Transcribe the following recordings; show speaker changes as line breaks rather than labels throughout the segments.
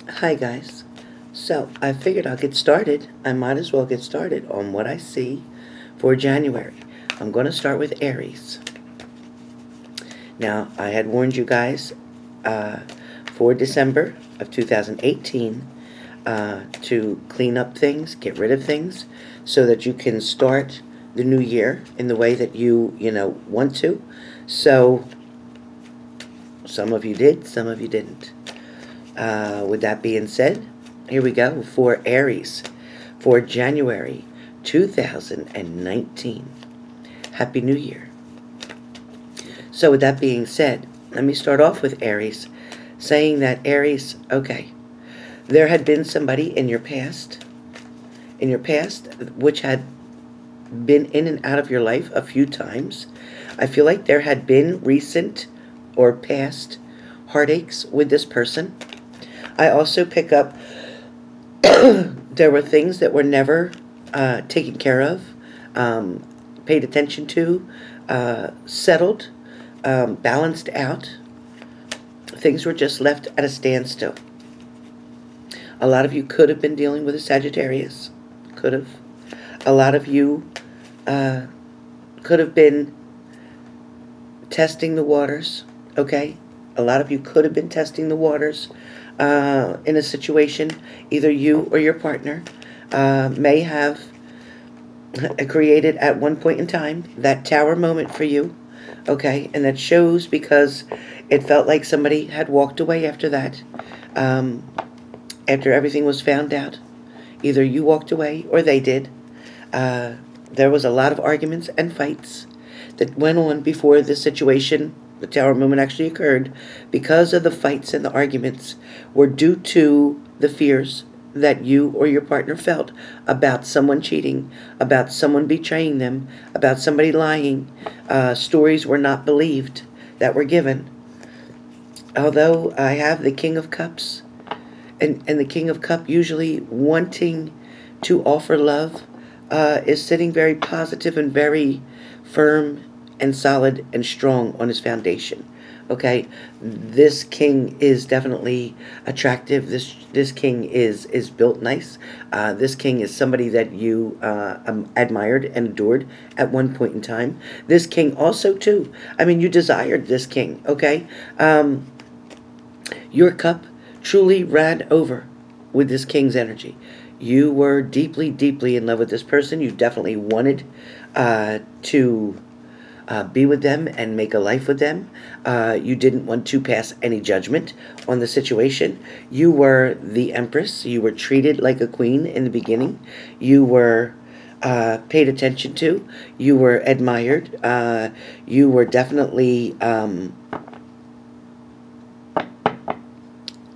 Hi guys. So I figured I'll get started. I might as well get started on what I see for January. I'm going to start with Aries. Now, I had warned you guys for December of 2018 to clean up things, get rid of things, so that you can start the new year in the way that you want to. So some of you did, some of you didn't. With that being said, here we go for Aries for January 2019. Happy New Year. So with that being said, let me start off with Aries, saying that Aries, okay, there had been somebody in your past, which had been in and out of your life a few times. I feel like there had been recent or past heartaches with this person. I also pick up there were things that were never taken care of, paid attention to, settled, balanced out. Things were just left at a standstill. A lot of you could have been dealing with a Sagittarius. Could have. A lot of you could have been testing the waters, okay? A lot of you could have been testing the waters in a situation. Either you or your partner may have created at one point in time that tower moment for you, okay? And that shows because it felt like somebody had walked away after that, after everything was found out. Either you walked away or they did. There was a lot of arguments and fights that went on before this situation, the tower moment, actually occurred, because of the fights and the arguments were due to the fears that you or your partner felt about someone cheating, about someone betraying them, about somebody lying. Stories were not believed that were given. Although I have the King of Cups, and the King of Cups usually wanting to offer love, is sitting very positive and very firm and solid and strong on his foundation. Okay, this king is definitely attractive. This king is built nice. This king is somebody that you admired and adored at one point in time. This king also too. I mean, you desired this king. Okay, your cup truly ran over with this king's energy. You were deeply, deeply in love with this person. You definitely wanted to be with them and make a life with them. You didn't want to pass any judgment on the situation. You were the empress. You were treated like a queen in the beginning. You were paid attention to. You were admired. You were definitely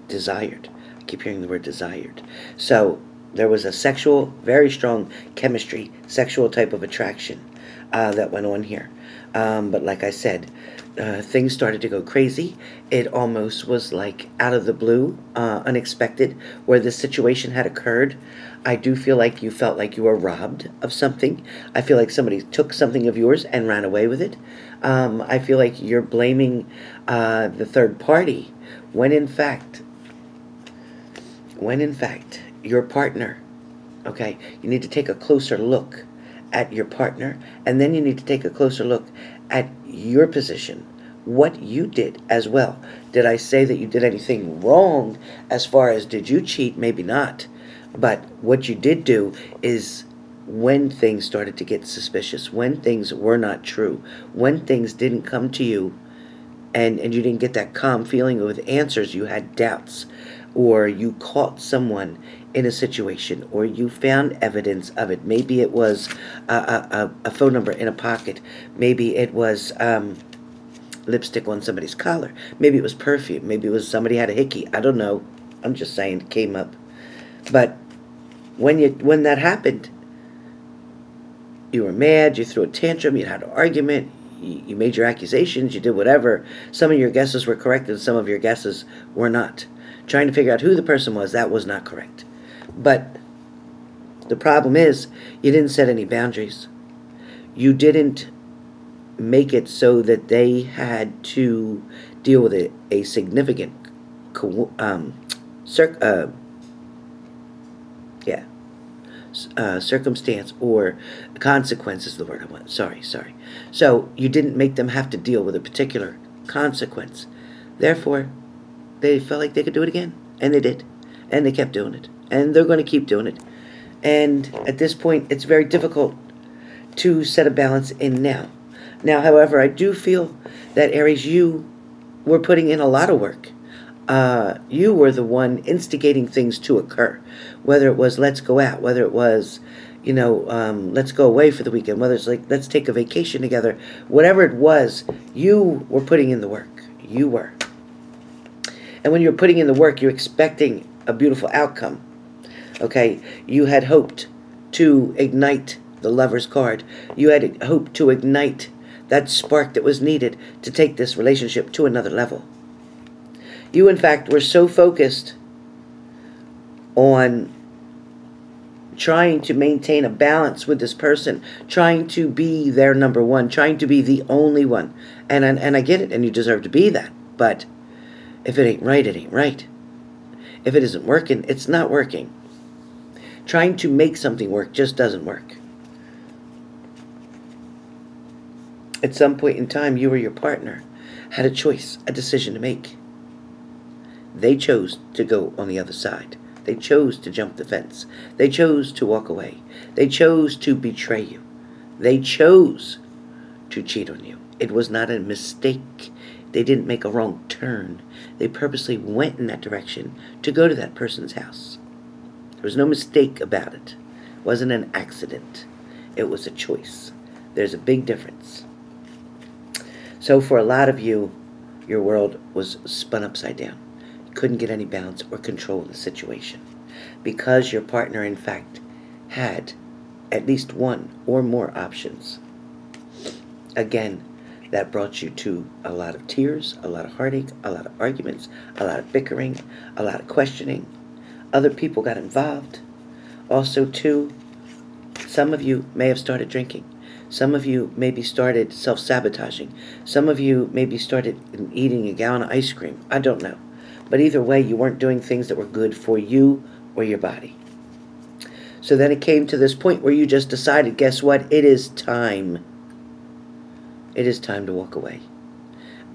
desired. I keep hearing the word desired. So there was a sexual, very strong chemistry, sexual type of attraction that went on here. But like I said, things started to go crazy. It almost was like out of the blue, unexpected, where this situation had occurred. I do feel like you felt like you were robbed of something. I feel like somebody took something of yours and ran away with it. I feel like you're blaming the third party, when in fact, your partner, okay, you need to take a closer look at your partner, and then you need to take a closer look at your position, what you did as well. Did I say that you did anything wrong as far as did you cheat? Maybe not. But what you did do is, when things started to get suspicious, when things were not true, when things didn't come to you, and you didn't get that calm feeling with answers, you had doubts, or you caught someone in a situation, or you found evidence of it. Maybe it was a phone number in a pocket. Maybe it was lipstick on somebody's collar. Maybe it was perfume. Maybe it was somebody had a hickey. I don't know. I'm just saying it came up. But when that happened, you were mad, you threw a tantrum, you had an argument, you made your accusations, you did whatever. Some of your guesses were correct and some of your guesses were not. Trying to figure out who the person was, that was not correct. But the problem is, you didn't set any boundaries. You didn't make it so that they had to deal with a significant circumstance, or consequence is the word I want. Sorry. So you didn't make them have to deal with a particular consequence. Therefore, they felt like they could do it again. And they did. And they kept doing it. And they're going to keep doing it. And at this point, it's very difficult to set a balance in now. Now, however, I do feel that, Aries, you were putting in a lot of work. You were the one instigating things to occur. Whether it was, let's go out. Whether it was, let's go away for the weekend. Whether it's like, let's take a vacation together. Whatever it was, you were putting in the work. You were. And when you're putting in the work, you're expecting a beautiful outcome. Okay? You had hoped to ignite the Lover's card. You had hoped to ignite that spark that was needed to take this relationship to another level. You, in fact, were so focused on trying to maintain a balance with this person, trying to be their number one, trying to be the only one. And I get it, and you deserve to be that. But if it ain't right, it ain't right. If it isn't working, it's not working. Trying to make something work just doesn't work. At some point in time, you or your partner had a choice, a decision to make. They chose to go on the other side. They chose to jump the fence. They chose to walk away. They chose to betray you. They chose to cheat on you. It was not a mistake. They didn't make a wrong turn. They purposely went in that direction to go to that person's house. There was no mistake about it. It wasn't an accident. It was a choice. There's a big difference. So for a lot of you, your world was spun upside down. You couldn't get any balance or control of the situation because your partner, in fact, had at least one or more options. Again, that brought you to a lot of tears, a lot of heartache, a lot of arguments, a lot of bickering, a lot of questioning. Other people got involved. Also, too, some of you may have started drinking. Some of you maybe started self-sabotaging. Some of you maybe started eating a gallon of ice cream. I don't know. But either way, you weren't doing things that were good for you or your body. So then it came to this point where you just decided, guess what? It is time. It is time to walk away.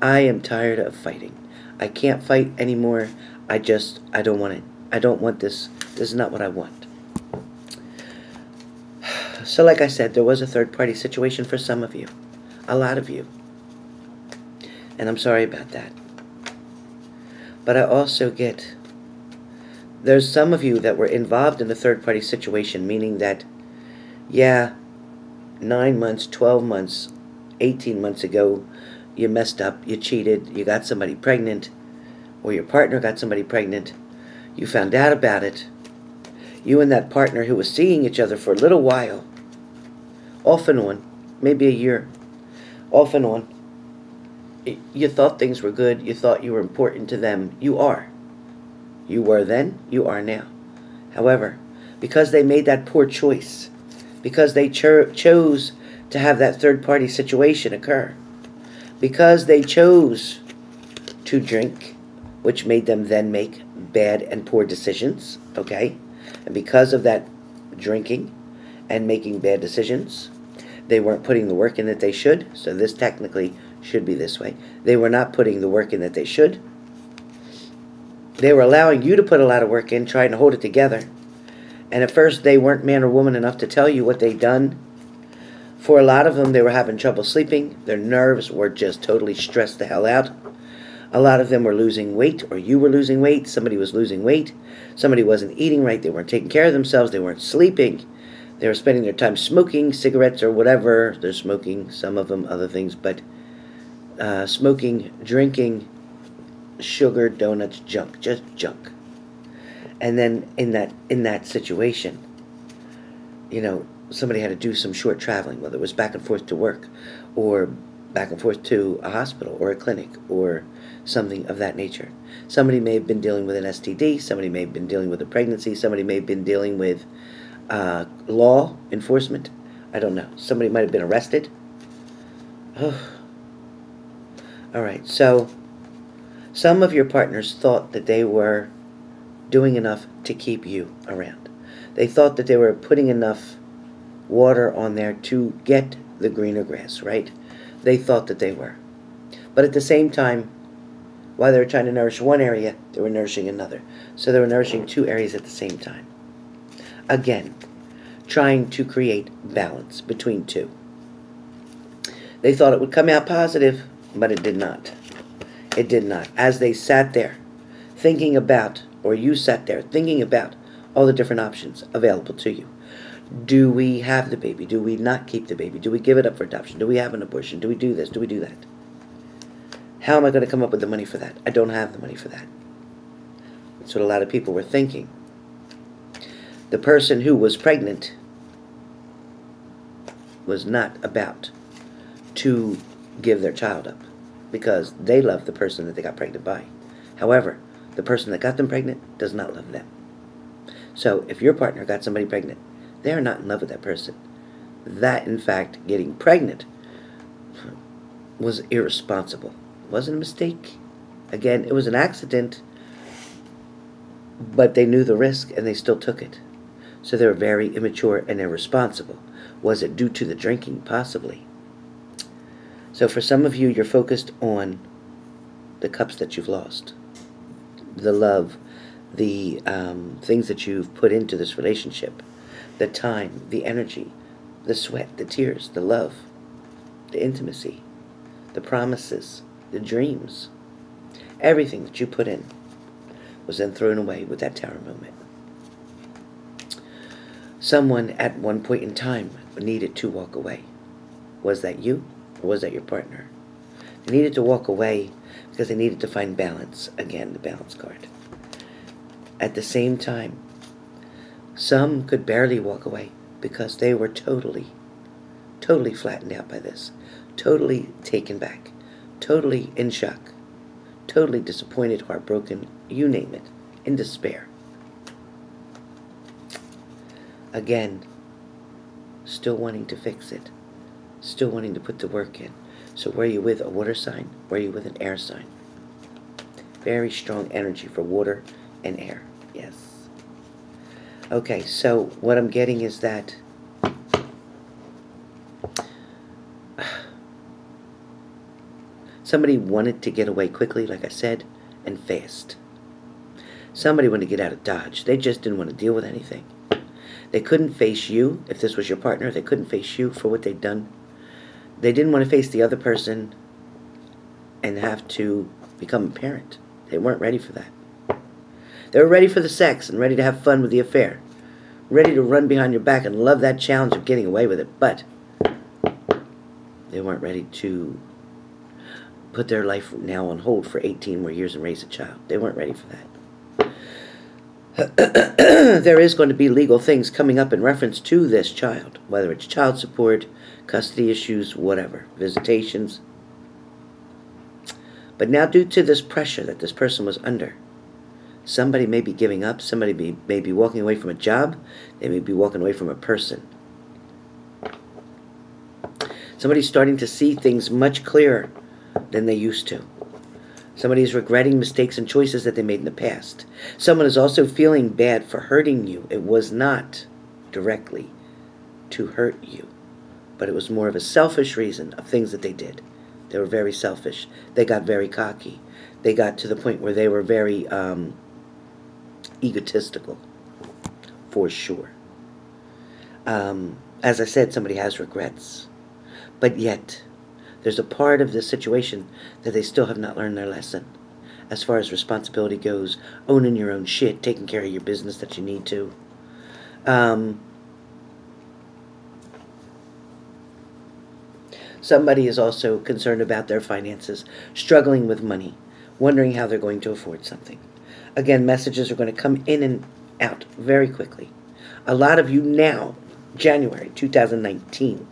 I am tired of fighting. I can't fight anymore. I don't want it. I don't want this. This is not what I want. So like I said, there was a third-party situation for some of you. A lot of you. And I'm sorry about that. But I also get, there's some of you that were involved in a third-party situation, meaning that, yeah, 9 months, 12 months, 18 months ago, you messed up, you cheated, you got somebody pregnant, or your partner got somebody pregnant, you found out about it, you and that partner who was seeing each other for a little while, off and on, maybe a year, off and on, you thought things were good, you thought you were important to them. You are. You were then, you are now. However, because they made that poor choice, because they chose to have that third-party situation occur, because they chose to drink, which made them then make bad and poor decisions, okay? And because of that drinking and making bad decisions, they weren't putting the work in that they should, so this technically should be this way. They were not putting the work in that they should. They were allowing you to put a lot of work in, trying to hold it together. And at first, they weren't man or woman enough to tell you what they'd done. For a lot of them, they were having trouble sleeping. Their nerves were just totally stressed the hell out. A lot of them were losing weight, or you were losing weight. Somebody was losing weight. Somebody wasn't eating right. They weren't taking care of themselves. They weren't sleeping. They were spending their time smoking cigarettes or whatever. They're smoking, some of them, other things, but smoking, drinking, sugar, donuts, junk, just junk. And then in that situation, you know, somebody had to do some short traveling, whether it was back and forth to work or back and forth to a hospital or a clinic or something of that nature. Somebody may have been dealing with an STD, somebody may have been dealing with a pregnancy, somebody may have been dealing with law enforcement. I don't know. Somebody might have been arrested. Alright, so some of your partners thought that they were doing enough to keep you around. They thought that they were putting enough water on there to get the greener grass, right? They thought that they were. But at the same time, while they were trying to nourish one area, they were nourishing another. So they were nourishing two areas at the same time. Again, trying to create balance between two. They thought it would come out positive, but it did not. It did not. As they sat there thinking about, or you sat there thinking about all the different options available to you. Do we have the baby? Do we not keep the baby? Do we give it up for adoption? Do we have an abortion? Do we do this? Do we do that? How am I going to come up with the money for that? I don't have the money for that. That's what a lot of people were thinking. The person who was pregnant was not about to give their child up because they love the person that they got pregnant by. However, the person that got them pregnant does not love them. So if your partner got somebody pregnant, they are not in love with that person. That, in fact, getting pregnant was irresponsible. It wasn't a mistake. Again, it was an accident, but they knew the risk and they still took it. So they were very immature and irresponsible. Was it due to the drinking? Possibly. So for some of you, you're focused on the cups that you've lost. The love, the things that you've put into this relationship. The time, the energy, the sweat, the tears, the love, the intimacy, the promises, the dreams. Everything that you put in was then thrown away with that tower moment. Someone at one point in time needed to walk away. Was that you or was that your partner? They needed to walk away because they needed to find balance. Again, the balance card. At the same time, some could barely walk away because they were totally flattened out by this. Totally taken back. Totally in shock. Totally disappointed, heartbroken, you name it, in despair. Again, still wanting to fix it. Still wanting to put the work in. So were you with a water sign? Were you with an air sign? Very strong energy for water and air. Yes. Okay, so what I'm getting is that somebody wanted to get away quickly, like I said, and fast. Somebody wanted to get out of Dodge. They just didn't want to deal with anything. They couldn't face you, if this was your partner. They couldn't face you for what they'd done. They didn't want to face the other person and have to become a parent. They weren't ready for that. They were ready for the sex and ready to have fun with the affair. Ready to run behind your back and love that challenge of getting away with it. But they weren't ready to put their life now on hold for 18 more years and raise a child. They weren't ready for that. There is going to be legal things coming up in reference to this child, whether it's child support, custody issues, whatever, visitations. But now due to this pressure that this person was under, somebody may be giving up, somebody may be walking away from a job, they may be walking away from a person. Somebody's starting to see things much clearer than they used to. Somebody is regretting mistakes and choices that they made in the past. Someone is also feeling bad for hurting you. It was not directly to hurt you, but it was more of a selfish reason of things that they did. They were very selfish. They got very cocky. They got to the point where they were very egotistical, for sure. As I said, somebody has regrets, but yet there's a part of this situation that they still have not learned their lesson. As far as responsibility goes, owning your own shit, taking care of your business that you need to. Somebody is also concerned about their finances, struggling with money, wondering how they're going to afford something. Again, messages are going to come in and out very quickly. A lot of you now, January 2019,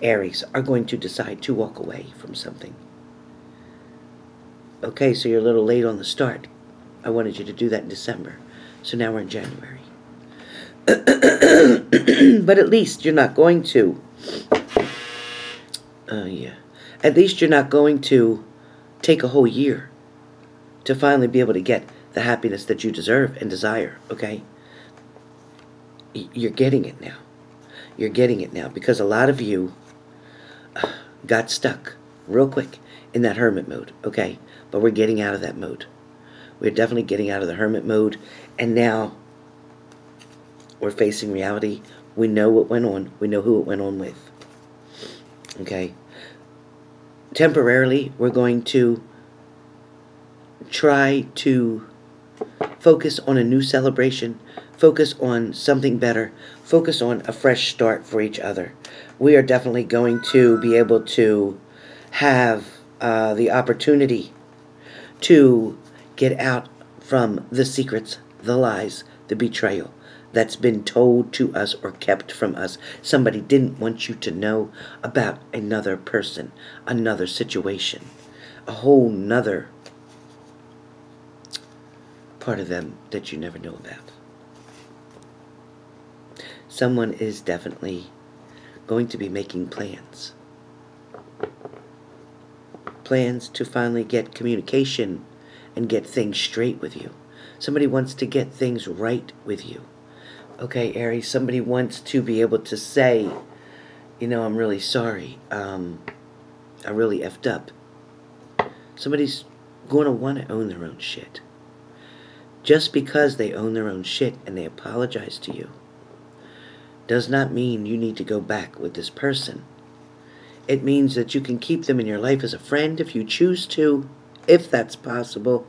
Aries, are going to decide to walk away from something. Okay, so you're a little late on the start. I wanted you to do that in December. So now we're in January. But at least you're not going to... At least you're not going to take a whole year to finally be able to get the happiness that you deserve and desire, okay? You're getting it now. You're getting it now, because a lot of you got stuck real quick in that hermit mode, okay? But we're getting out of that mode. We're definitely getting out of the hermit mode, and now we're facing reality. We know what went on. We know who it went on with, okay? Temporarily, we're going to try to focus on a new celebration, focus on something better, focus on a fresh start for each other. We are definitely going to be able to have the opportunity to get out from the secrets, the lies, the betrayal that's been told to us or kept from us. Somebody didn't want you to know about another person, another situation, a whole nother part of them that you never know about. Someone is definitely going to be making plans. Plans to finally get communication and get things straight with you. Somebody wants to get things right with you. Okay, Aries, somebody wants to be able to say, you know, I'm really sorry. I really effed up. Somebody's going to want to own their own shit. Just because they own their own shit and they apologize to you does not mean you need to go back with this person. It means that you can keep them in your life as a friend if you choose to, if that's possible.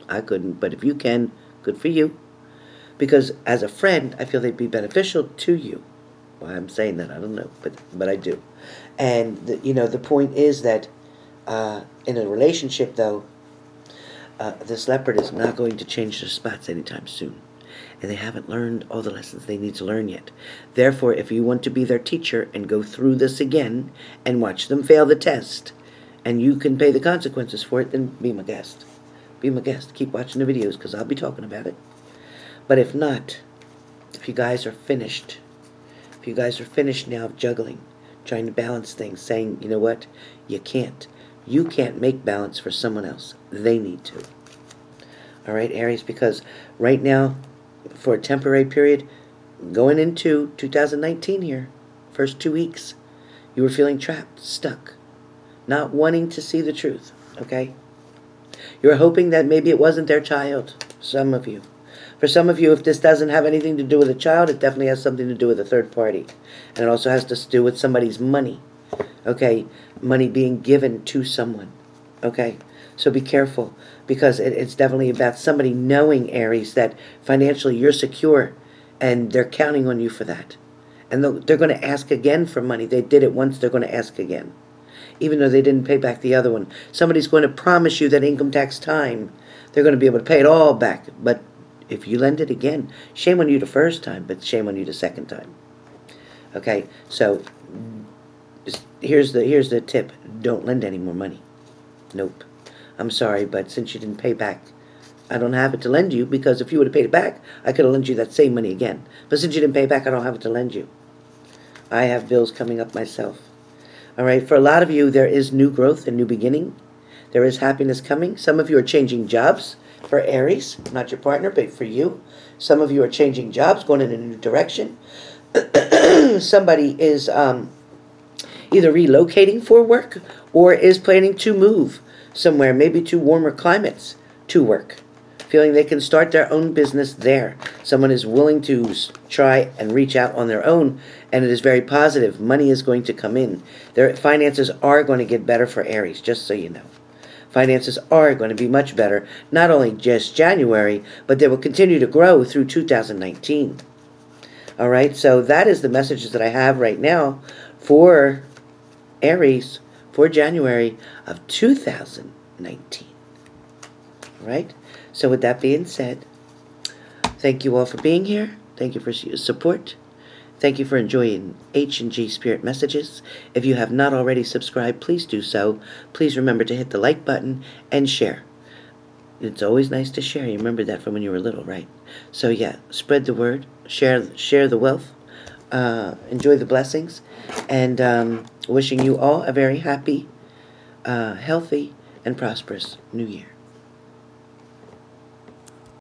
I couldn't, but if you can, good for you. Because as a friend, I feel they'd be beneficial to you. Why I'm saying that, I don't know, but I do. And, the point is that in a relationship, though, this leopard is not going to change their spots anytime soon. And they haven't learned all the lessons they need to learn yet. Therefore, if you want to be their teacher and go through this again and watch them fail the test, and you can pay the consequences for it, then be my guest. Be my guest. Keep watching the videos, because I'll be talking about it. But if not, if you guys are finished, now of juggling, trying to balance things, saying, you know what, you can't. You can't make balance for someone else. They need to. All right, Aries, because right now, for a temporary period, going into 2019 here, first 2 weeks, you were feeling trapped, stuck, not wanting to see the truth, okay? You were hoping that maybe it wasn't their child, some of you. For some of you, if this doesn't have anything to do with a child, it definitely has something to do with a third party. And it also has to do with somebody's money, okay? Money being given to someone, okay? So be careful, because it's definitely about somebody knowing, Aries, that financially you're secure, and they're counting on you for that. And they're going to ask again for money. They did it once, they're going to ask again. Even though they didn't pay back the other one. Somebody's going to promise you that income tax time, they're going to be able to pay it all back. But if you lend it again, shame on you the first time, but shame on you the second time. Okay, so here's the tip. Don't lend any more money. Nope. I'm sorry, but since you didn't pay back, I don't have it to lend you, because if you would have paid it back, I could have lent you that same money again. But since you didn't pay back, I don't have it to lend you. I have bills coming up myself. All right, for a lot of you, there is new growth and new beginning. There is happiness coming. Some of you are changing jobs. For Aries, not your partner, but for you. Some of you are changing jobs, going in a new direction. Somebody is either relocating for work or is planning to move somewhere, maybe to warmer climates to work, feeling they can start their own business there. Someone is willing to try and reach out on their own, and it is very positive. Money is going to come in. Their finances are going to get better for Aries, just so you know. Finances are going to be much better, not only just January, but they will continue to grow through 2019. All right, so that is the messages that I have right now for Aries for January of 2019. All right, so with that being said, thank you all for being here. Thank you for your support. Thank you for enjoying H&G Spirit Messages. If you have not already subscribed, please do so. Please remember to hit the like button and share. It's always nice to share. You remember that from when you were little, right? So yeah, spread the word. Share the wealth. Enjoy the blessings. And wishing you all a very happy, healthy, and prosperous New Year.